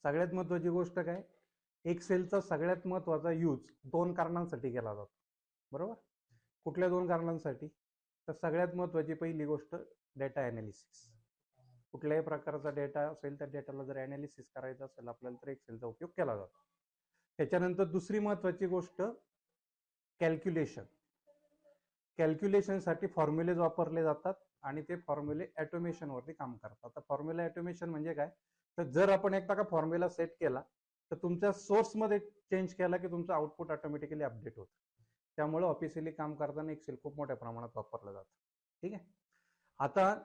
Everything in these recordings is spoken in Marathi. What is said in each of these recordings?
सगळ्यात महत्वाची गोष्ट काय, एक्सेलचा सगळ्यात महत्वाचा यूज 2 कारणांसाठी केला जातो. बरोबर? कुठल्या 2 कारणांसाठी? तर सगळ्यात महत्वाची पहिली गोष्ट डेटा ॲनालिसिस. कुठल्याही प्रकारचा डेटा असेल त्या डेटाला जर ॲनालिसिस करायचं असेल आपल्याला तर एक्सेलचा उपयोग केला जातो. त्याच्यानंतर दुसरी महत्वाची गोष्ट कॅल्क्युलेशन. कॅल्क्युलेशनसाठी फॉर्म्युलेज वापरले जातात आणि ते फॉर्म्युले ॲटोमेशनवरती काम करतात. आता फॉर्म्युला ॲटोमेशन म्हणजे काय, तर जर आपण एकदा का फॉर्म्युला सेट केला तर तुमच्या सोर्समध्ये चेंज केला की तुमचं आउटपुट ऑटोमॅटिकली अपडेट होतं. त्यामुळे ऑफिशियली काम करताना एक्सेल खूप मोठ्या प्रमाणात वापरलं जातं. ठीक आहे. आता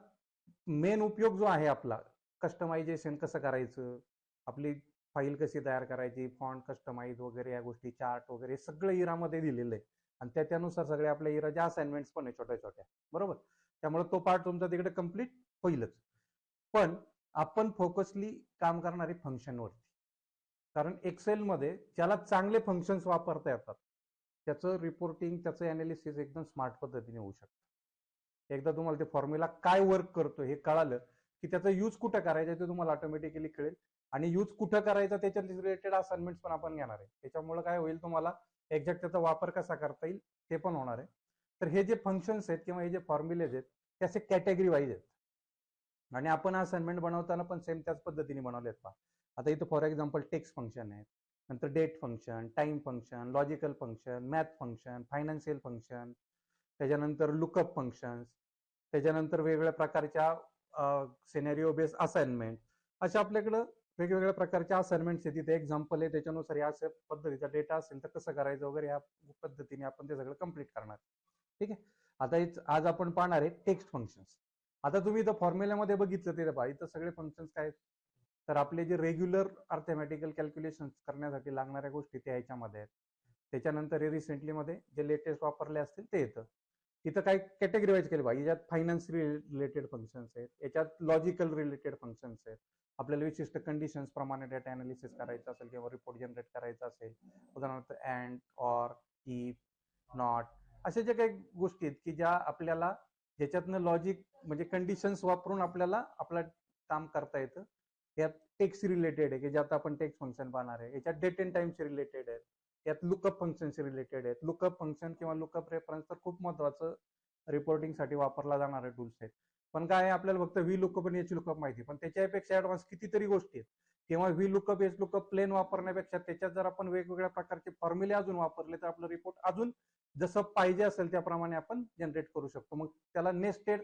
मेन उपयोग जो आहे आपला, कस्टमायझेशन कसं करायचं, आपली फाईल कशी तयार करायची, फॉन्ट कस्टमाइज वगैरे या गोष्टी, चार्ट वगैरे सगळं इरामध्ये दिलेलं आहे आणि त्याच्यानुसार सगळे आपल्या इराच्या असाइनमेंट्स पण आहे छोट्या छोट्या. बरोबर? त्यामुळे तो पार्ट तुमचा तिकडे कम्प्लीट होईलच. पण आपण फोकसली काम करणारे फंक्शनवरती, कारण एक्सेलमध्ये ज्याला चांगले फंक्शन्स वापरता येतात त्याचं रिपोर्टिंग, त्याचं ॲनालिसिस एकदम स्मार्ट पद्धतीने होऊ शकतं. एकदा तुम्हाला ते फॉर्म्युला काय वर्क करतो हे कळालं की त्याचा यूज कुठं करायचा ते तुम्हाला ऑटोमॅटिकली कळेल आणि यूज कुठं करायचा त्याच्या रिलेटेड असाइनमेंट्स पण आपण घेणार आहे. त्याच्यामुळे काय होईल, तुम्हाला एक्झॅक्ट त्याचा वापर कसा करता येईल ते पण होणार आहे. तर हे जे फंक्शन्स आहेत किंवा हे जे फॉर्म्युलेज आहेत ते असे कॅटेगरी वाईज आहेत आणि आपण असाइनमेंट बनवताना पण सेम त्याच पद्धतीने बनवलेत. पहा आता इथं फॉर एक्झाम्पल टेक्स्ट फंक्शन आहे, नंतर date function, time function, logical function, math function, financial function, त्याच्यानंतर लुकअप फंक्शन्स, त्याच्यानंतर वेगवेगळ्या प्रकारच्या सिनेरिओ बेस्ड असाइनमेंट, अशा आपल्याकडं वेगवेगळ्या प्रकारच्या असाइनमेंट्स आहेत. तिथे एक्झाम्पल आहे, त्याच्यानुसार या पद्धतीचा डेटा असेल तर कसं करायचं वगैरे या पद्धतीने आपण ते सगळं कंप्लीट करणार. ठीक आहे. आता आज आपण पाहणार आहे टेक्स्ट फंक्शन्स. आता तुम्ही इथं फॉर्म्युल्यामध्ये बघितलं ते पहा, इथं सगळे फंक्शन्स काय, तर आपले जे रेग्युलर अर्थमॅटिकल कॅल्क्युलेशन करण्यासाठी लागणाऱ्या गोष्टी त्या ह्याच्यामध्ये आहेत. त्याच्यानंतर हे रिसेंटलीमध्ये जे लेटेस्ट वापरले असतील ते येतं. इथं काही कॅटेगरी वाईज केले पाहिजे. याच्यात फायनान्स रिलेटेड फंक्शन्स आहेत, याच्यात लॉजिकल रिलेटेड फंक्शन्स आहेत. आपल्याला विशिष्ट कंडिशन्स प्रमाणे डेटा अनालिसिस करायचं असेल किंवा रिपोर्ट जनरेट करायचा असेल, उदाहरणार्थ अँड, ऑर, इफ, नॉट, अशा ज्या काही गोष्टी आहेत की ज्या आपल्याला ज्याच्यातनं लॉजिक म्हणजे कंडिशन्स वापरून आपल्याला आपलं काम करता येतं. यात टेक्स्ट रिलेटेड आहे की ज्यात आपण टेक्स्ट फंक्शन पाहणार आहे. याच्यात डेट अँड टाइमशी रिलेटेड आहेत, यात लुकअप फंक्शनशी रिलेटेड आहेत. लुकअप फंक्शन किंवा लुकअप रेफरन्स तर खूप महत्वाचं रिपोर्टिंगसाठी वापरला जाणारे टूल्स आहेत. पण काय आहे, आपल्याला फक्त व्ही लुकअप आणि एच लुकअप माहिती, पण त्याच्यापेक्षा ऍडव्हान्स कितीतरी गोष्टी आहेत. किंवा V lookup, H lookup plain वापरण्यापेक्षा त्याच्यात जर आपण वेगवेगळ्या प्रकारचे फॉर्म्युले अजून वापरले तर आपलं रिपोर्ट अजून जसं पाहिजे असेल त्याप्रमाणे आपण जनरेट करू शकतो. मग त्याला नेस्टेड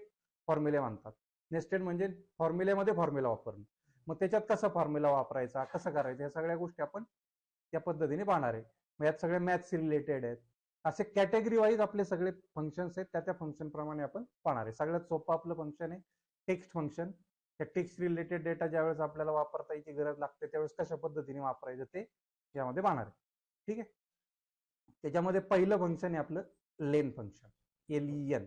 फॉर्म्युले म्हणतात. नेस्टेड म्हणजे फॉर्म्युल्यामध्ये फॉर्म्युला वापरणं. मग त्याच्यात कसा फॉर्म्युला वापरायचा, कसं करायचं, या सगळ्या गोष्टी आपण त्या पद्धतीने पाहणार आहे. मग यात सगळे मॅथ्स रिलेटेड आहेत. असे कॅटेगरी वाईज आपले सगळे फंक्शन्स आहेत, त्या फंक्शन प्रमाणे आपण पाहणार आहे. सगळ्यात सोपं आपलं फंक्शन आहे टेक्स्ट फंक्शन. त्या टेक्स्ट रिलेटेड डेटा ज्यावेळेस आपल्याला वापरता यायची गरज लागते त्यावेळेस कशा पद्धतीने वापरायचं ते यामध्ये पाहणार आहे. ठीक आहे. त्याच्यामध्ये पहिलं फंक्शन आहे आपलं लेन फंक्शन, LEN.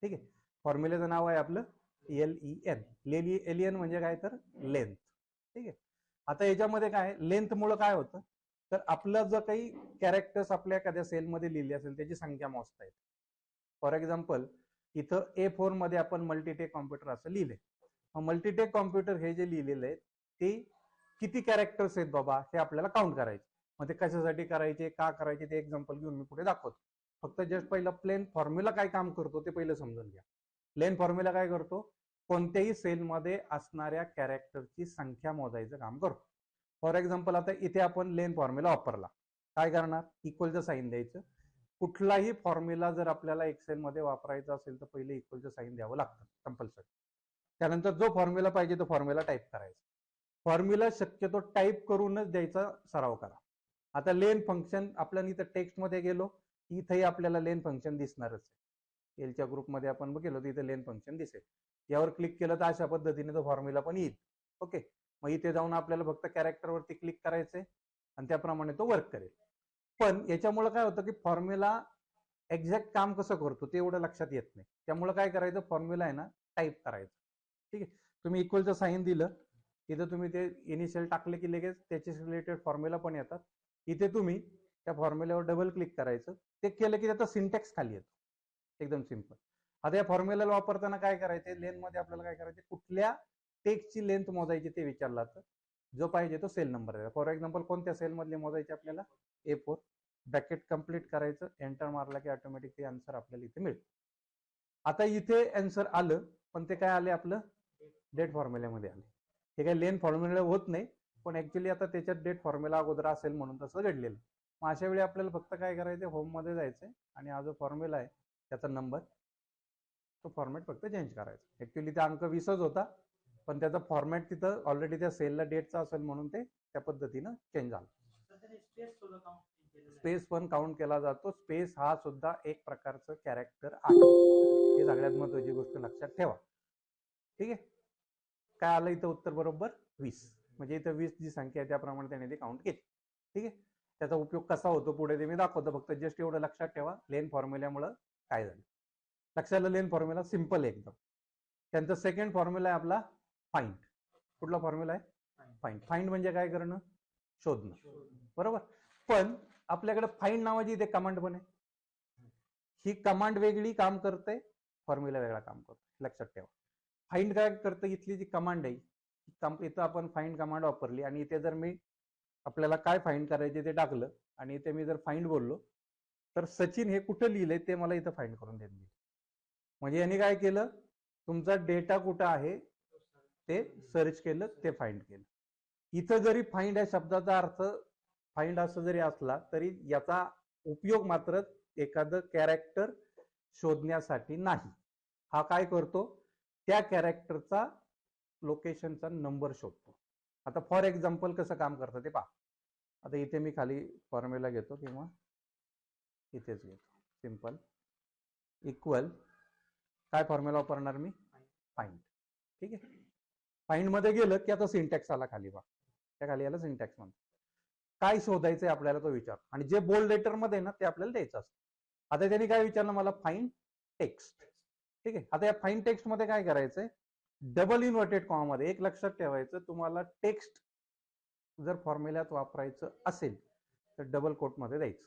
ठीक आहे. फॉर्म्युलेचं नाव आहे आपलं LEN. LEN म्हणजे काय, तर लेंथ. ठीक आहे. आता याच्यामध्ये काय, लेंथ मुळे काय होतं, तर आपलं जर काही कॅरेक्टर्स आपल्या एखाद्या सेलमध्ये लिहिले असेल त्याची संख्या मोजता येते. फॉर एक्झाम्पल इथं A4 मध्ये आपण मल्टीटेक कॉम्प्युटर असं लिहिले. मल्टीटेक कॉम्प्युटर हे जे लिहिलेलं आहे ते किती कॅरेक्टर्स आहेत बाबा हे आपल्याला काउंट करायचे. मग ते कशासाठी करायचे, का करायचे, ते एक्झाम्पल घेऊन मी पुढे दाखवतो. फक्त जस्ट पहिलं प्लेन फॉर्म्युला काय काम करतो ते पहिलं समजून घ्या. प्लेन फॉर्म्युला काय करतो, कोणत्याही सेलमध्ये असणाऱ्या कॅरेक्टरची संख्या मोजायचं काम करतो. फॉर एक्झाम्पल आता इथे आपण लेन फॉर्म्युला वापरला, काय करणार, इक्वलचं साईन द्यायचं. कुठलाही फॉर्म्युला जर आपल्याला एक्सेलमध्ये वापरायचा असेल तर पहिले इक्वलचं साईन द्यावं लागतं कंपल्सरी. त्यानंतर जो फॉर्म्युला पाहिजे तो फॉर्म्युला टाईप करायचा. फॉर्म्युला शक्यतो टाईप करूनच द्यायचा सराव करा. आता लेन फंक्शन आपल्याला इथं टेक्स्टमध्ये गेलो, इथेही आपल्याला लेन फंक्शन दिसणारच आहे. एलच्या ग्रुपमध्ये आपण गेलो तर इथे लेन फंक्शन दिसेल. यावर क्लिक केलं तर अशा पद्धतीने तो फॉर्म्युला पण येईल. ओके. मग इथे जाऊन आपल्याला फक्त कॅरेक्टरवरती क्लिक करायचंय आणि त्याप्रमाणे तो वर्क करेल. पण याच्यामुळे काय होतं की फॉर्म्युला एक्झॅक्ट काम कसं करतो ते एवढं लक्षात येत नाही. त्यामुळे काय करायचं, फॉर्म्युला आहे ना टाईप करायचं. ठीक आहे. तुम्ही इक्वलचं साईन दिलं, तिथं तुम्ही ते इनिशियल टाकले की लगेच त्याचे रिलेटेड फॉर्म्युला पण येतात. इथे तुम्ही त्या फॉर्म्युल्यावर डबल क्लिक करायचं. ते केलं की त्याचा सिंटॅक्स खाली येतो. एकदम सिंपल. आता या फॉर्म्युल्याला वापरताना काय करायचे, लेन मध्ये आपल्याला काय करायचे, कुठल्या टेक्स्टची लेंथ मोजायची ते विचारलं जातं. जो पाहिजे तो सेल नंबर द्यायचा. फॉर एक्झाम्पल कोणत्या सेल मधले मोजायचे आपल्याला, A4. ब्रॅकेट कंप्लीट करायचं, एंटर मारला की ऑटोमॅटिक ते आन्सर आपल्याला इथे मिळेल. आता इथे आन्सर आलं, पण ते काय आले आपलं डेट फॉर्म्युल्यामध्ये आले. हे काय लेन फॉर्म्युला होत नाही, पण ऍक्च्युली आता त्याच्यात डेट फॉर्म्युला अगोदर असेल म्हणून तसं घडलेलं. मग अशा वेळी आपल्याला फक्त काय करायचं, होम मध्ये जायचंय आणि हा जो फॉर्म्युला आहे त्याचा नंबर, तो फॉर्मॅट फक्त चेंज करायचा. ऍक्च्युली त्या अंक 20च होता, पण त्याचा फॉर्मॅट तिथं ऑलरेडी त्या सेलला डेटचा असेल म्हणून ते त्या पद्धतीनं चेंज झालं. स्पेस पण काउंट केला जातो. स्पेस हा सुद्धा एक प्रकारचं कॅरेक्टर आहे, ही सगळ्यात महत्वाची गोष्ट लक्षात ठेवा. ठीक आहे, काय आलं इथं उत्तर बरोबर 20. म्हणजे इथं 20 जी संख्या आहे त्याप्रमाणे त्याने ते काउंट केली. ठीक आहे, त्याचा उपयोग कसा होतो पुढे ते मी दाखवतो. फक्त जस्ट एवढं लक्षात ठेवा, लेन फॉर्म्युल्यामुळे काय झालं. लक्षात लेन फॉर्म्युला सिंपल आहे एकदम. त्यांचा सेकंड फॉर्म्युला आहे आपला फाइंड. कुठला फॉर्म्युला आहे, फाइंड. फाइंड म्हणजे काय करणं, शोधणं, बरोबर. पण आपल्याकडे फाइंड नावाची इथे कमांड पण आहे. ही कमांड वेगळी काम करते, फॉर्म्युला वेगळा काम करतो, लक्षात ठेवा. फाइंड काय करतं, इथली जी कमांड आहे, इथं आपण फाइंड कमांड वापरली आणि इथे जर मी आपल्याला काय फाइंड करायचे ते टाकलं आणि इथे मी जर फाइंड बोललो, तर सचिन हे कुठं लिहिलंय ते मला इथं फाइंड करून देईल. म्हणजे यांनी काय केलं, तुमचा डेटा कुठं आहे ते सर्च केलं, ते फाइंड केलं. इथं जरी फाइंड या शब्दाचा अर्थ फाइंड असं जरी असला तरी याचा उपयोग मात्र एखादं कॅरेक्टर शोधण्यासाठी नाही. हा काय करतो, त्या कॅरेक्टरचा लोकेशनचा नंबर शोधतो. आता फॉर एक्झाम्पल कसं काम करतं ते पहा. आता इथे मी खाली फॉर्म्युला घेतो किंवा इथेच घेतो, सिंपल इक्वल काय फॉर्म्युला वापरणार मी, फाइंड. ठीक आहे, फाइंड मध्ये गेलं की आता सिंटॅक्स आला खाली बा, त्या खाली याला सिंटॅक्स म्हणतो. काय शोधायचंय आपल्याला तो विचार, आणि जे बोल्ड लेटर मध्ये ना ते आपल्याला द्यायचं असतं. आता त्यांनी काय विचारलं मला, फाइंड टेक्स्ट. ठीक आहे, आता या फाइंड टेक्स्ट मध्ये काय करायचंय, डबल इन्व्हर्टेड कॉमा मध्ये. एक लक्षात ठेवायचं, तुम्हाला टेक्स्ट जर फॉर्म्युल्यात वापरायचं असेल तर डबल कोट मध्ये द्यायचं,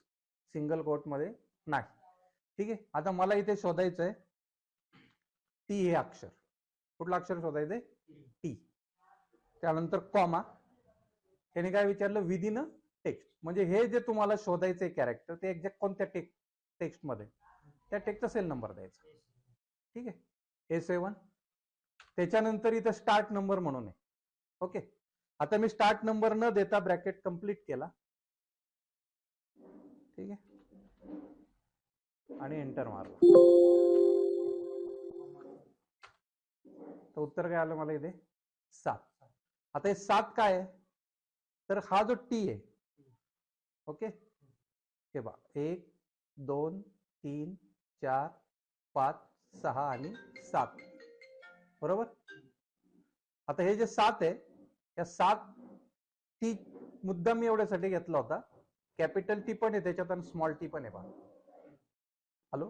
सिंगल कोट मध्ये नाही. ठीक आहे, आता मला इथे शोधायचंय टी हे अक्षर. कुठलं अक्षर शोधायचंय, टी. त्यानंतर कॉमा. त्याने काय विचारलं, विदिन टेक्स्ट. म्हणजे हे जे तुम्हाला शोधायचंय कॅरेक्टर ते एक्झॅक्ट कोणत्या टेक्स्ट मध्ये, त्या टेक्स्टचा सेल नंबर द्यायचा. ठीक आहे, A7. त्याच्यानंतर इथं स्टार्ट नंबर म्हणून आहे. ओके, आता मी स्टार्ट नंबर न देता ब्रॅकेट कंप्लीट केला. ठीक आहे, आणि एंटर मारला तर उत्तर काय आलं मला इथे 7. आता हे 7 काय आहे, तर हा जो टी आहे. ओके, हे बा 1 2 3 4 5 6 आणि 7, बरोबर. आता हे जे 7 आहे, या 7 टी मुद्दाम मी एवढ्यासाठी घेतला होता, कॅपिटल टी पण आहे त्याच्यात आणि स्मॉल टी पण आहे बा. हॅलो,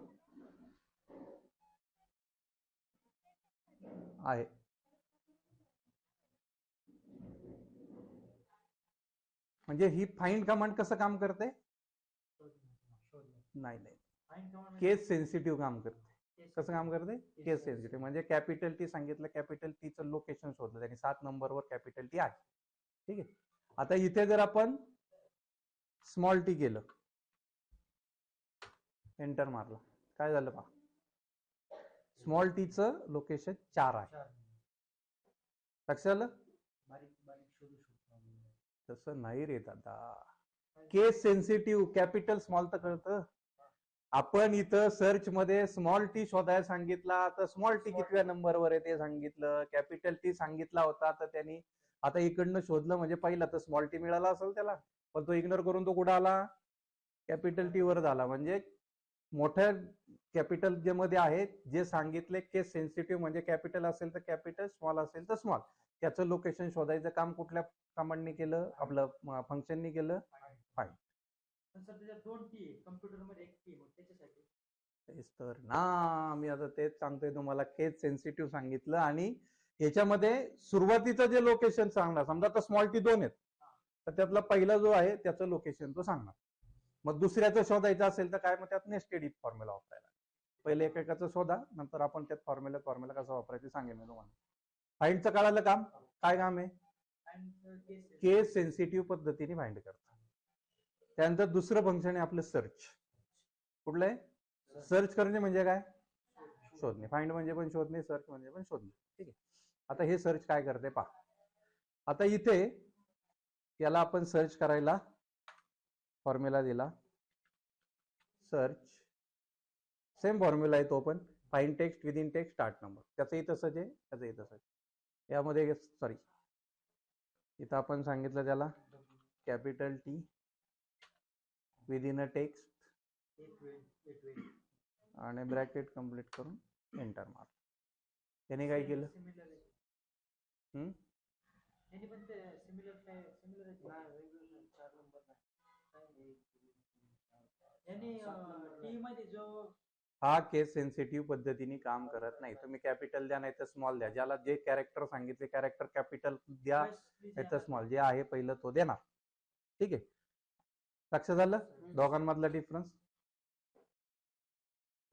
आहे. म्हणजे ही फाइंड कमांड कसं काम करते, नाही केस सेन्सिटिव्ह काम करते. कसं काम करते, केस सेन्सिटिव्ह. म्हणजे कॅपिटल टी सांगितलं, कॅपिटल टीचं लोकेशन शोधलं त्यांनी, 7 नंबरवर कॅपिटल टी आहे. ठीक आहे, आता इथे जर आपण स्मॉल टी केलं, एंटर मारला, काय झालं पहा, स्मॉल टीचं लोकेशन 4 आहे. लक्षात आलं, तसं नाही रे दादा. केस सेन्सिटिव्ह, कॅपिटल स्मॉल तर कळतं. आपण इथं सर्च मध्ये स्मॉल टी शोधायला सांगितला तर स्मॉल टी कितव्या नंबरवर आहे ते सांगितलं, कॅपिटल टी सांगितला होता तर त्यांनी आता इकडनं शोधलं म्हणजे पहिला तर स्मॉल टी मिळाला असेल त्याला, पण तो इग्नोर करून तो कुठं आला, कॅपिटल टी वर झाला. म्हणजे मोठ्या कॅपिटल जे मध्ये आहे जे सांगितले केस सेन्सिटिव्ह म्हणजे कॅपिटल असेल तर कॅपिटल, स्मॉल असेल तर स्मॉल, त्याचं लोकेशन शोधायचं काम कुठल्या कमांडनी केलं, आपलं फंक्शननी केलं, फाइंड. तर ना मी आता तेच सांगतोय तुम्हाला, केस सेन्सिटिव्ह सांगितलं आणि याच्यामध्ये सुरुवातीचं जे लोकेशन सांगणार, समजा आता स्मॉल टी 2 आहेत तर त्यातला पहिला जो आहे त्याचं लोकेशन तो सांगणार. मग दुसऱ्याचं शोधायचं असेल तर काय, मग त्यात नेस्टेड इफ फॉर्म्युला वापरायला. पहिले एकेकाचं शोधा, नंतर आपण त्यात फॉर्म्युला कसा वापरायचं सांगेन मी तुम्हाला. फाइंडचं कळालं काम, काय काम आहे, केस सेन्सिटिव्ह पद्धतीने फाइंड करतात. त्यानंतर दुसरं फंक्शन आहे आपलं सर्च. कुठलं आहे? सर्च करणे म्हणजे काय? शोधणे. फाइंड म्हणजे पण शोधणे, सर्च म्हणजे पण शोधणे. ठीक आहे. आता हे सर्च काय करते पहा. आता इथे याला आपण सर्च करायला फॉर्म्युला दिला, सर्च. सेम फॉर्म्युला आहे तो पण, find text, within text, start number. त्याचंही तसंच आहे, त्याचंही तसंच आहे. यामध्ये सॉरी, इथं आपण सांगितलं त्याला capital T within a text आणि ब्रॅकेट कंप्लीट करून एंटर मार. त्याने काय केलं? हा केस सेन्सिटिव्ह पद्धतीने काम करत नाही. तुम्ही कॅपिटल द्या नाही तर स्मॉल द्या. ज्याला जे कॅरेक्टर सांगितले कॅरेक्टर कॅपिटल द्या नाही तर स्मॉल, जे आहे पहिलं तो देणार. ठीक आहे. लक्षात झालं दोघांमधला डिफरन्स.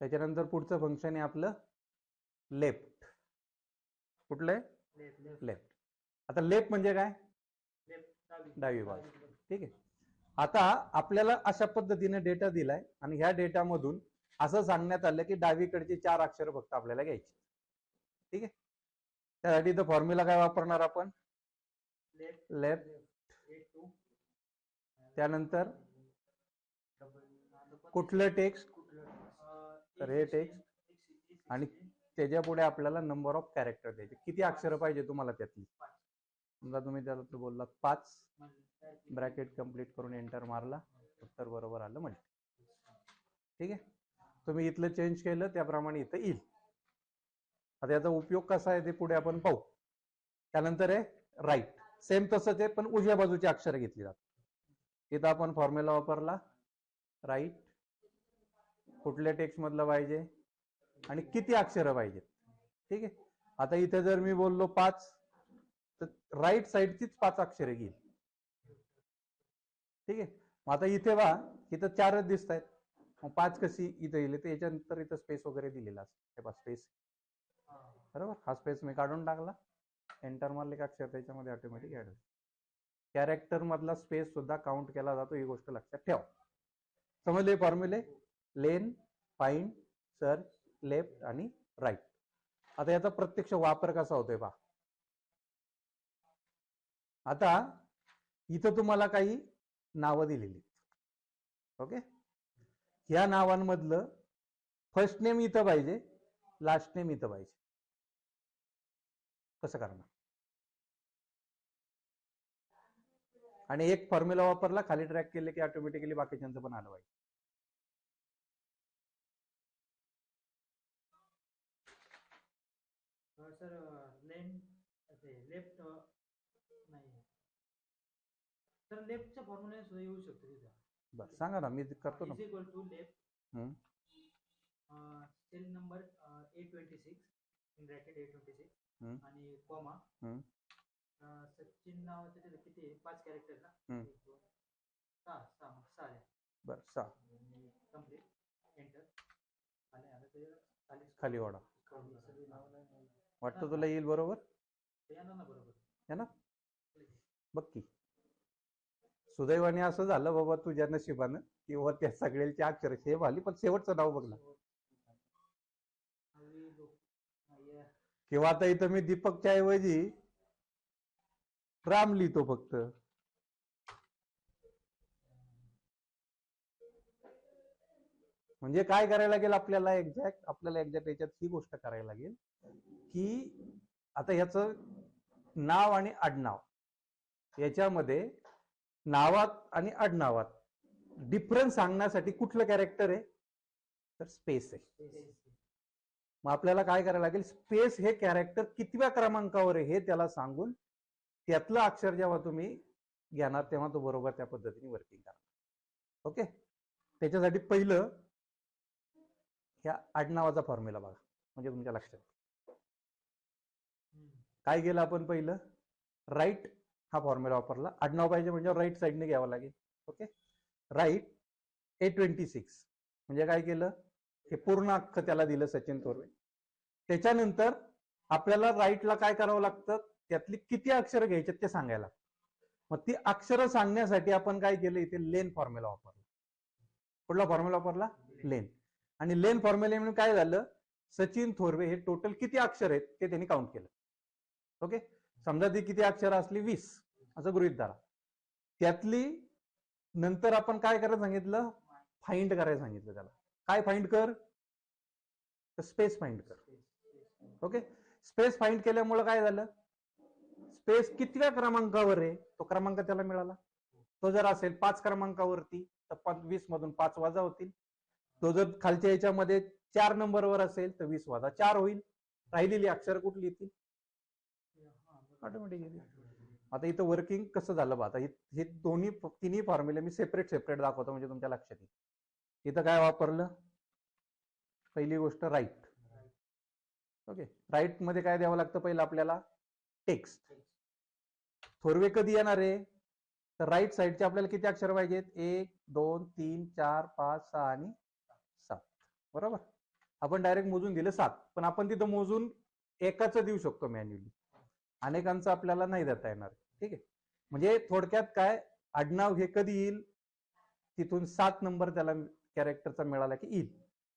त्याच्यानंतर पुढचं फंक्शन आहे आपलं लेफ्ट. कुठलं आहे? लेफ्ट. आता लेफ्ट म्हणजे काय? डावी बाजू. ठीक आहे. आता आपल्याला अशा पद्धतीने डेटा दिलाय आणि ह्या डेटामधून असं सांगण्यात आलं की डावीकडची 4 अक्षर फक्त आपल्याला घ्यायची. ठीक आहे. त्यासाठी इथं फॉर्म्युला काय वापरणार आपण? लेफ्ट. त्यानंतर कुठलं टेक्स्ट? तर हे टेक्स्ट आणि त्याच्या पुढे आपल्याला नंबर ऑफ कॅरेक्टर द्यायचे. किती अक्षर पाहिजे तुम्हाला त्यातली? समजा तुम्ही त्याला बोललात 5, ब्रॅकेट कंप्लीट करून एंटर मारला, उत्तर बरोबर आलं म्हणजे. ठीक आहे. तुम्ही इथलं चेंज केलं त्याप्रमाणे इथं येईल. आता याचा उपयोग कसा आहे ते पुढे आपण पाहू. त्यानंतर आहे राईट. सेम तसंच आहे पण उजव्या बाजूची अक्षर घेतली जातात. इथं आपण फॉर्म्युला वापरला राईट. कुठल्या टेक्स्ट मधलं पाहिजे आणि किती अक्षर पाहिजेत. ठीक आहे. आता इथे जर मी बोललो 5 तर राईट साईडचीच 5 अक्षरे घेईल. ठीक आहे. आता इथे वा इथं 4च दिसत आहेत, मग 5 कशी इथं येईल? तर याच्यानंतर इथं स्पेस वगैरे दिलेला असतो. स्पेस बरोबर. हा स्पेस मी काढून टाकला, एंटर मारले का अक्षर त्याच्यामध्ये ऑटोमॅटिक ऍड होईल. कॅरेक्टर मधला स्पेस सुद्धा काउंट केला जातो, ही गोष्ट लक्षात ठेवा. समजले फॉर्म्युले? लेन, फाइंड, सर्च, लेफ्ट आणि राईट. आता याचा प्रत्यक्ष वापर कसा होतोय पहा. आता इथं तुम्हाला काही नावं दिलेली. ओके. या नावांमधलं फर्स्ट नेम इथं पाहिजे, लास्ट नेम इथं पाहिजे. कसं करणार? आणि एक फॉर्म्युला वापरला, खाली ट्रॅक केले की ऑटोमॅटिकली बाकीच्यांचं पण आलं पाहिजे. सर लेफ्ट नाही सर, लेफ्टच्या फॉर्म्युला सुद्धा येऊ शकतो तिथं. बरं सांगा ना, मी करतो ना. Is equal to left cell number 826 in bracket 826 आणि कॉमा सचिन नावाचं तिथे किती 5 कॅरेक्टर ना? 6 बरं 6 कंप्लीट एंटर. खाली वाढा. वाटतं तुला येईल बरोबर? है ना? बघ की सुदैवाने असं झालं बाबा तुझ्या नशिबानं किंवा त्या सगळ्यांची अक्षर सेम आली, पण शेवटचं नाव बघला. किंवा आता इथं मी दीपकच्या ऐवजी राम लिहितो फक्त. म्हणजे काय करायला लागेल आपल्याला एक्झॅक्ट याच्यात ही गोष्ट करायला लागेल की आता ह्याचं नाव आणि आडनाव, याच्यामध्ये नावात आणि आडनावात डिफरन्स सांगण्यासाठी कुठलं कॅरेक्टर आहे? तर स्पेस आहे. मग आपल्याला काय करायला लागेल? स्पेस हे कॅरेक्टर कितव्या क्रमांकावर आहे हे त्याला सांगून त्यातलं अक्षर जेव्हा तुम्ही घेणार तेव्हा तो बरोबर त्या पद्धतीने वर्किंग करणार. ओके. त्याच्यासाठी पहिलं ह्या आडनावाचा फॉर्म्युला बघा, म्हणजे तुमच्या लक्षात. काय केलं आपण? पहिलं राईट हा फॉर्म्युला वापरला. आडनाव पाहिजे म्हणजे राईट साईडने घ्यावं लागेल. ओके. राईट 826 म्हणजे काय केलं? हे पूर्ण अख्खं त्याला दिलं सचिन थोरवे. त्याच्यानंतर आपल्याला राईटला काय करावं लागतं? त्यातली किती अक्षर घ्यायचे ते सांगायला. मग ती अक्षरं सांगण्यासाठी आपण काय केलं, इथे लेन फॉर्म्युला वापरला. कुठला फॉर्म्युला वापरला? लेन. आणि लेन फॉर्म्युल्यामुळे काय झालं, सचिन थोरवे हे टोटल किती अक्षर आहेत ते त्यांनी काउंट केलं. ओके, समजा ती किती अक्षर असली 20 असं गृहीत धरा. त्यातली नंतर आपण काय करायला सांगितलं, फाइंड करायला सांगितलं. त्याला काय फाइंड कर, तर स्पेस फाइंड कर. ओके, स्पेस फाइंड केल्यामुळे काय झालं, स्पेस कितव्या क्रमांकावर आहे तो क्रमांक त्याला मिळाला. तो जर असेल 5 क्रमांकावरती तर 20 मधून 5 वजा होतील. तो जर खालच्या याच्यामध्ये 4 नंबरवर असेल तर 20 वजा 4 होईल. राहिलेली अक्षर कुठली येतील, ऑटोमॅटिकली. आता इथं वर्किंग कसं झालं बा, आता हे दोन्ही तिन्ही फॉर्म्युले मी सेपरेट दाखवतो म्हणजे तुमच्या लक्षात येईल. इथं काय वापरलं, पहिली गोष्ट राईट. ओके, राईट मध्ये काय द्यावं लागतं पहिलं आपल्याला, टेक्स्ट. थोरवे कधी येणार आहे, तर राईट साईडचे आपल्याला किती अक्षर पाहिजेत, 1 2 3 4 5 6 आणि 7. बरोबर, आपण डायरेक्ट मोजून दिले 7, पण आपण तिथं मोजून एकाच देऊ शकतो मॅन्युअली, अनेकांचं आपल्याला नाही देता येणार. ठीक आहे, म्हणजे थोडक्यात काय, आडनाव हे कधी येईल, तिथून 7 नंबर त्याला कॅरेक्टरचा मिळाला की येईल.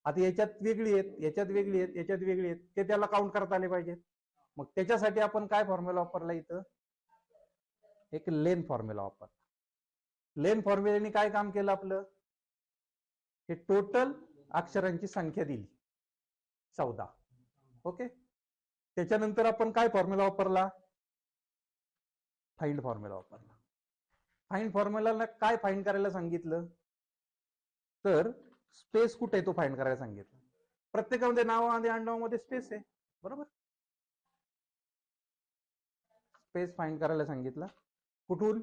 आता याच्यात वेगळी आहेत, याच्यात वेगळी आहेत, याच्यात वेगळी आहेत, ते त्याला काउंट करता आले पाहिजेत. मग त्याच्यासाठी आपण काय फॉर्म्युला वापरला, इथं एक लेन फॉर्म्युला वापरला. लेन फॉर्म्युल्याने काय काम केलं आपलं, हे टोटल अक्षरांची संख्या दिली 14. ओके, त्याच्यानंतर आपण काय फॉर्म्युला वापरला, फाइंड फॉर्म्युला वापरला. फाइंड फॉर्म्युलाला काय फाइंड करायला सांगितलं, तर स्पेस कुठे आहे तो फाइंड करायला सांगितलं. प्रत्येकामध्ये नावामध्ये आडनावामध्ये स्पेस आहे. बरोबर, स्पेस फाइंड करायला सांगितलं. कुठून,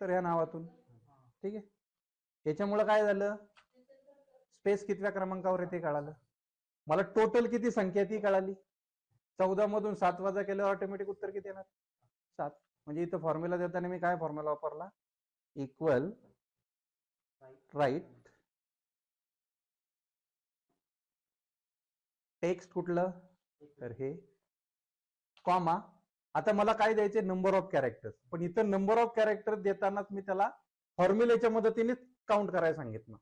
तर या नावातून. ठीक आहे, याच्यामुळे काय झालं, स्पेस कितव्या क्रमांकावर आहे ते कळालं. मला टोटल किती संख्या ती कळाली. 14 मधून 7 वजा केलं ऑटोमॅटिक उत्तर किती येणार, 7. म्हणजे इथं फॉर्म्युला देताना मी काय फॉर्म्युला वापरला, इक्वल राईट टेक्स्ट कुठलं, तर हे कॉमा. आता मला काय द्यायचे, नंबर ऑफ कॅरेक्टर्स, पण इथं नंबर ऑफ कॅरेक्टर देतानाच मी त्याला फॉर्म्युलेच्या मदतीने काउंट करायला सांगितलं,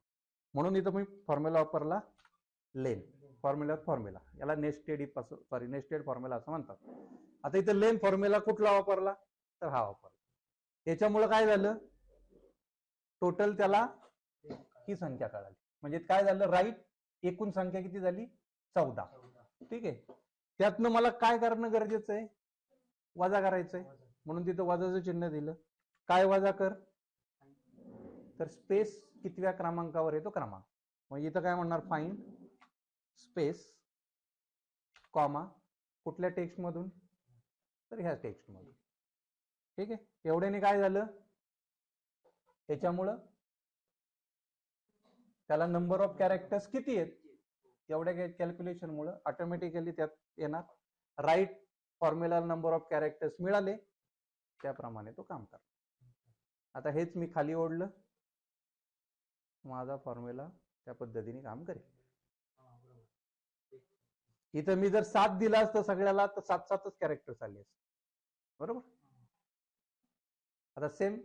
म्हणून इथं मी फॉर्म्युला वापरला लेन. फॉर्म्युला याला नेस्टेड फॉर्म्युला असं म्हणतात. आता इथं लेन फॉर्म्युला कुठला वापरला, तर हा वापरला. याच्यामुळे काय झालं, टोटल त्याला ही संख्या कळाली. म्हणजे काय झालं, राईट एकूण संख्या किती झाली, 14. ठीक आहे, त्यातनं मला काय करणं गरजेचं आहे, वजा करायचंय, म्हणून तिथं वजाचं चिन्ह दिलं. काय वजा कर, तर स्पेस कितव्या क्रमांकावर आहे तो क्रमांक. म्हणजे इथं काय म्हणणार, फाइंड स्पेस कॉमा कुठल्या टेक्स्ट मधून, तर ह्या टेक्स्ट मधून. ठीक आहे, एवढ्याने काय झालं, त्याच्यामुळं त्याला नंबर ऑफ कॅरेक्टर्स किती आहेत एवढ्या कॅल्क्युलेशन मुळे ऑटोमॅटिकली त्यात येणार. Right formula number of characters मिळाले, त्याप्रमाणे तो काम करतो. आता हेच मी खाली ओढलं, माझा फॉर्म्युला त्या पद्धतीने काम करेल. इथं मी जर 7 दिला असतं सगळ्याला, तर 7 कॅरेक्टर्स आले असते. बरोबर, आता सेम.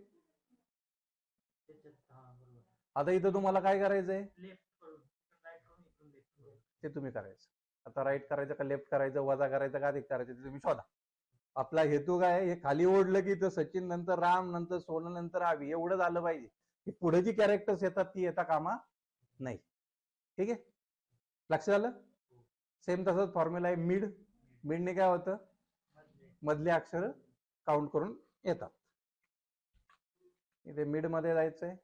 आता इथं तुम्हाला काय करायचंय, ते तुम्ही करायचं. आता राईट करायचं का लेफ्ट करायचं, वजा करायचं का अधिक करायचं, ते तुम्ही शोधा. आपला हेतू काय, हे खाली ओढलं की सचिन नंतर राम नंतर सोनू नंतर आवी एवढं झालं पाहिजे. की पुढे जी कॅरेक्टर्स येतात ती येता कामा नाही. ठीक आहे, लक्ष झालं. सेम तसंच फॉर्म्युला आहे मिड. मिडने काय होतं, मधले अक्षर काउंट करून येतात. इथे मिड मध्ये जायचंय,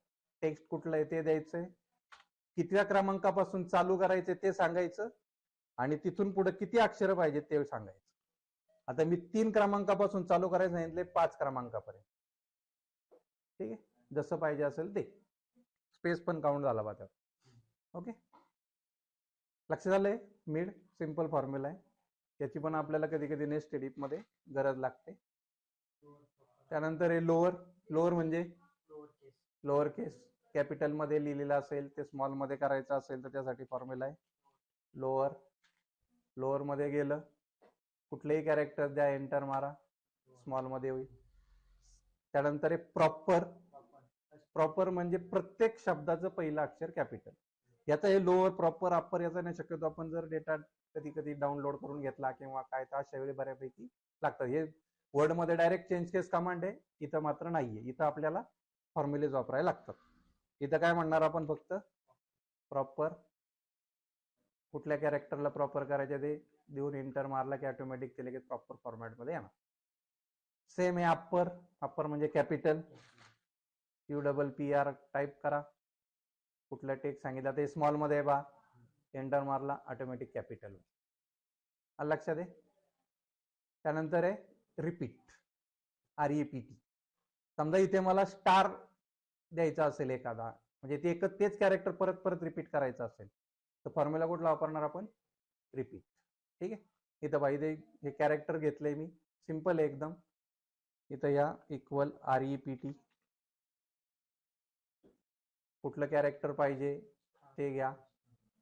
टेक्स्ट कुठलं आहे ते द्यायचंय, कितव्या क्रमांकापासून चालू करायचे ते सांगायचं, आणि तिथून पुढे किती अक्षर पाहिजे ते सांगायचं. आता मी 3 क्रमांकापासून चालू करायला सांगितले 5 क्रमांकापर्यंत. ठीक आहे, जसं पाहिजे असेल ते. स्पेस पण काउंट झाला बा त्यात. ओके, लक्ष झालंय. मिड सिंपल फॉर्म्युला आहे, त्याची पण आपल्याला कधी कधी नेक्स्ट स्टेप मध्ये गरज लागते. त्यानंतर हे लोअर. लोअर म्हणजे लोअर केस. कॅपिटल मध्ये लिहिलेलं असेल ते स्मॉल मध्ये करायचं असेल तर त्यासाठी फॉर्म्युला आहे लोअर. लोअर मध्ये गेलं कुठलेही कॅरेक्टर द्या, एंटर मारा, स्मॉल मध्ये होईल. त्यानंतर आहे प्रॉपर. प्रॉपर म्हणजे प्रत्येक शब्दाचं पहिलं अक्षर कॅपिटल. याचा हे लोअर, प्रॉपर, अप्पर याचा नाही. शक्यतो आपण जर डेटा कधी कधी डाउनलोड करून घेतला किंवा काय तर अशा वेळी बऱ्यापैकी लागतात. हे वर्ड मध्ये डायरेक्ट चेंज केस कमांड आहे, इथं मात्र नाहीये. इथं आपल्याला फॉर्म्युलेज वापरायला लागतात. इथं काय म्हणणार आपण, फक्त प्रॉपर. कुठल्या कॅरेक्टरला प्रॉपर करायचे ते देऊन एंटर मारला की ऑटोमॅटिक ते लगेच प्रॉपर फॉर्मॅट मध्ये येणार. सेम आहे अप्पर. अप्पर म्हणजे कॅपिटल, UPPR टाईप करा. कुठलं टेक्स्ट सांगितलं ते स्मॉल मध्ये बा, एंटर मारला ऑटोमॅटिक कॅपिटल. लक्षात आहे. त्यानंतर आहे रिपीट, REPT. समजा इथे मला स्टार द्यायचा असेल एखादा, म्हणजे ते एकच तेच कॅरेक्टर परत परत रिपीट करायचं असेल तर फॉर्म्युला कुठला वापरणार आपण, रिपीट. ठीक आहे. इथं पाहिजे हे कॅरेक्टर घेतलंय मी, सिंपल आहे एकदम. इथं या इक्वल REPT. कुठलं कॅरेक्टर पाहिजे ते घ्या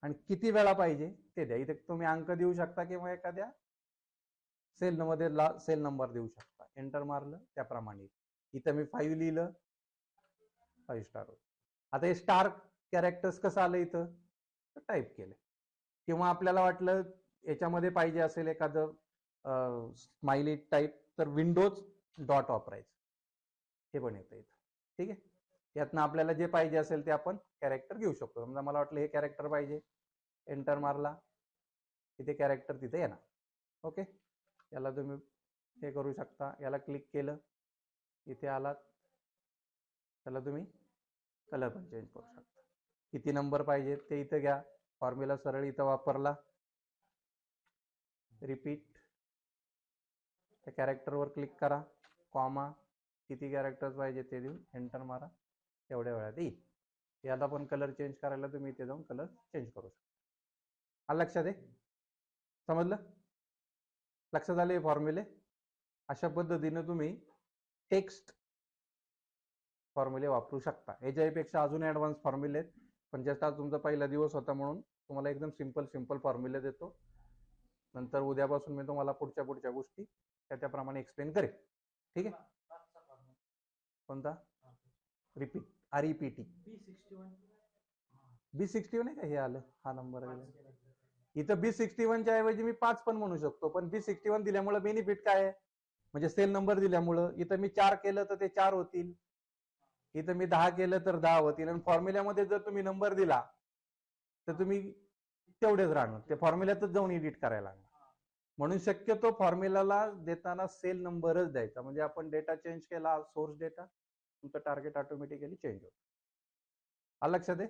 आणि किती वेळा पाहिजे ते द्या. इथे तुम्ही अंक देऊ शकता किंवा एखाद्या सेल मध्ये सेल नंबर देऊ शकता. एंटर मारलं त्याप्रमाणे. इथं मी 5 लिहिलं, 5 स्टार. आता हे स्टार कॅरेक्टर्स कसं आलं इथं, टाईप केलं. किंवा आपल्याला वाटलं याच्यामध्ये पाहिजे असेल एखादं स्माइली टाईप तर विंडोज डॉट वापरायचं, हे पण येतं इथं. ठीक आहे. यातनं आपल्याला जे पाहिजे असेल ते आपण कॅरेक्टर घेऊ शकतो. समजा मला वाटलं हे कॅरेक्टर पाहिजे, एंटर मारला, तिथे कॅरेक्टर तिथे येणार. ओके. याला तुम्ही हे करू शकता. याला क्लिक केलं, इथे आलात, त्याला तुम्ही कलर पण चेंज करू शकता. किती नंबर पाहिजे ते इथं घ्या. फॉर्म्युला सरळ इथं वापरला. रिपीट, त्या कॅरेक्टरवर क्लिक करा, कॉमा, किती कॅरेक्टर्स पाहिजे ते देऊन एंटर मारा. एवढ्या वेळात येईल. याला पण कलर चेंज करायला तुम्ही इथे जाऊन कलर चेंज करू शकता. लक्षात आहे. समजलं. लक्षात आले फॉर्म्युले. अशा पद्धतीने तुम्ही टेक्स्ट फॉर्म्युले वापरू शकता. याच्यापेक्षा अजून ऍडव्हान्स फॉर्म्युले आहेत, पण जस्ट आज तुमचा पहिला दिवस होता म्हणून तुम्हाला एकदम सिंपल फॉर्म्युले देतो. नंतर उद्यापासून मी तुम्हाला पुढच्या गोष्टी त्याप्रमाणे एक्सप्लेन करेन. ठीक आहे. कोणता, रिपीट, REPT. B61 आहे का हे आलं, हा नंबर आहे इथं. B61 च्या ऐवजी मी 5 पण म्हणू शकतो, पण B61 दिल्यामुळे बेनिफिट काय आहे, म्हणजे सेल नंबर दिल्यामुळं इथं मी 4 केलं तर ते 4 होतील, इथं मी 10 केलं तर 10 होतील. आणि फॉर्म्युल्यामध्ये जर तुम्ही नंबर दिला तर तुम्ही तेवढेच राहणार, ते फॉर्म्युल्यातच जाऊन एडिट करायला लागणार. म्हणून शक्यतो फॉर्म्युलाला देताना सेल नंबरच द्यायचा, म्हणजे आपण डेटा चेंज केला, सोर्स डेटा, तुमचं टार्गेट ऑटोमॅटिकली चेंज होतं. लक्षात आहे.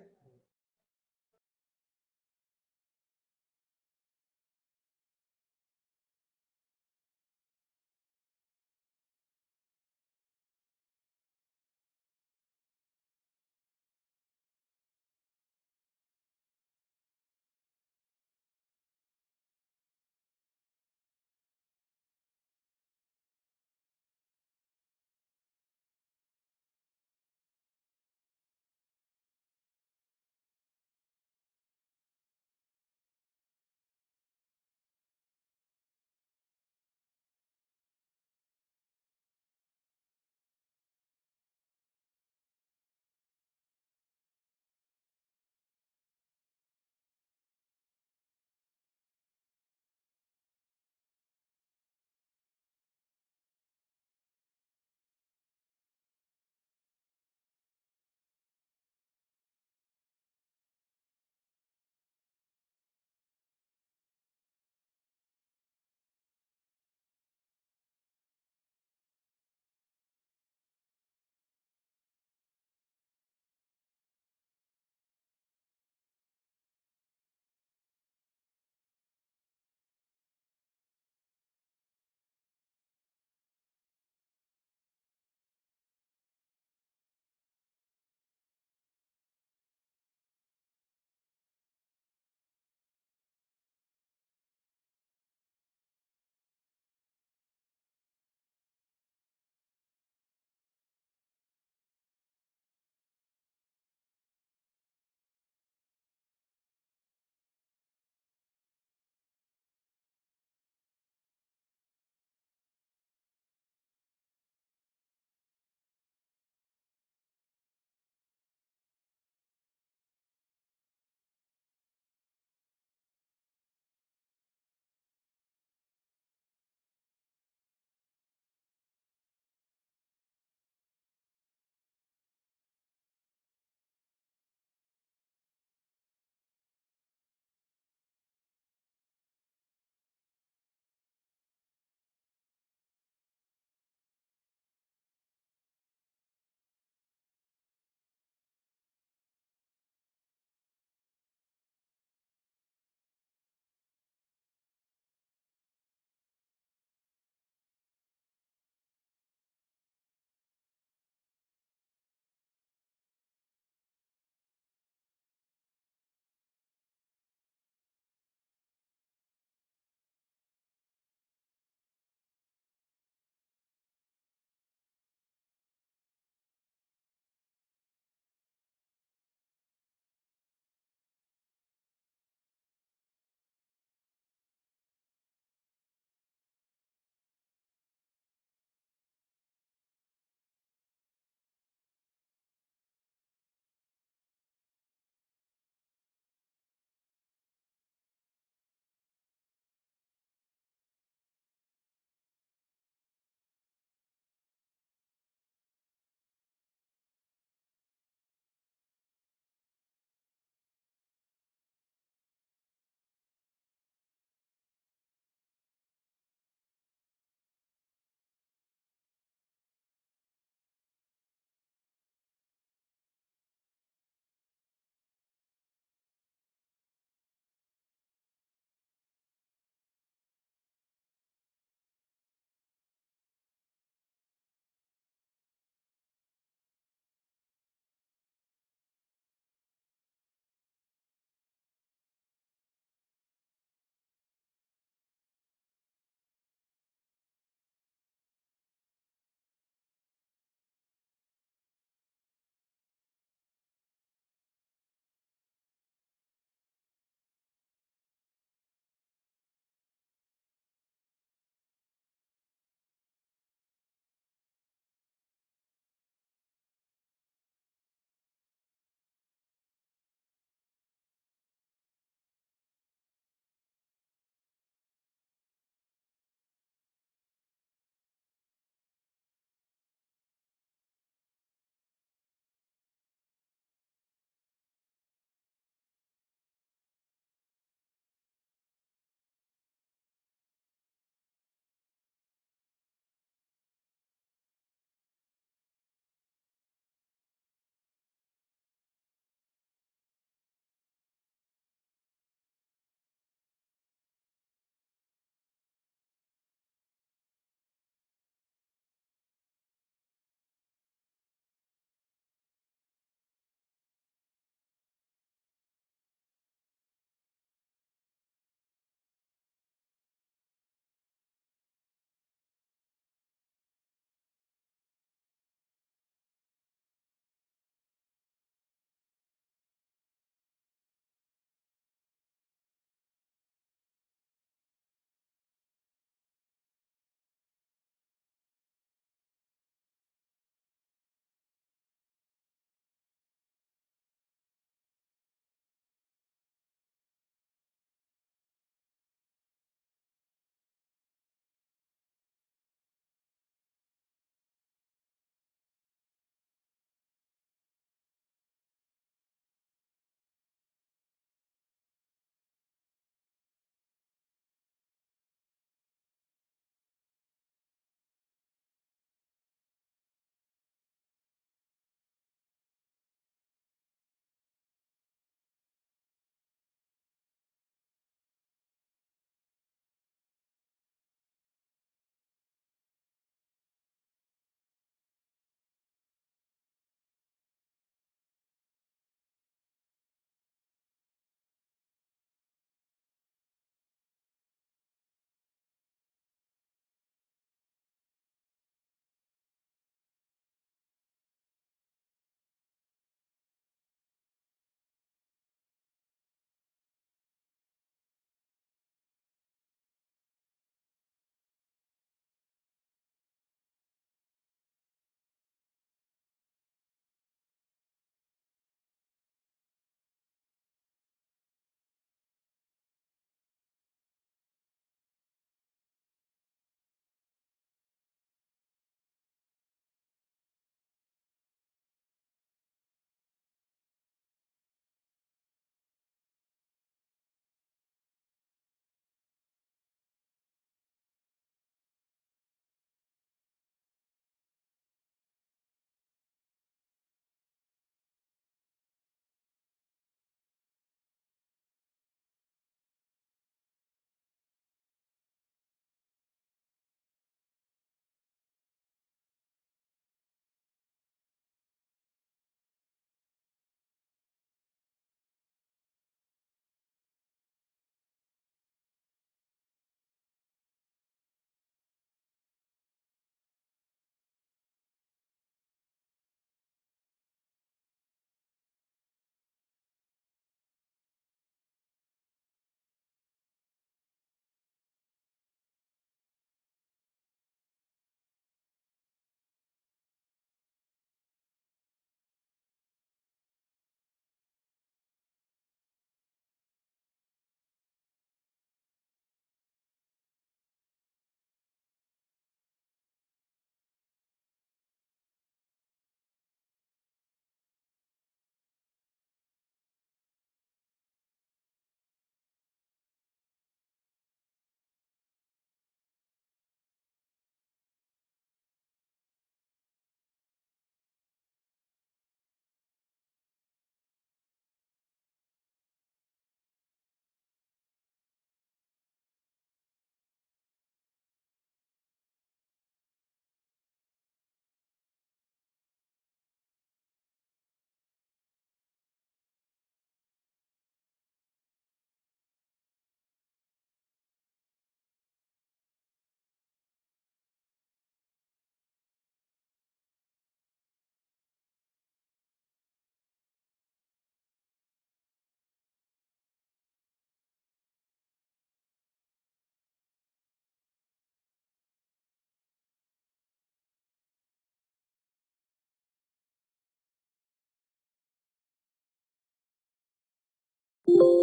आहे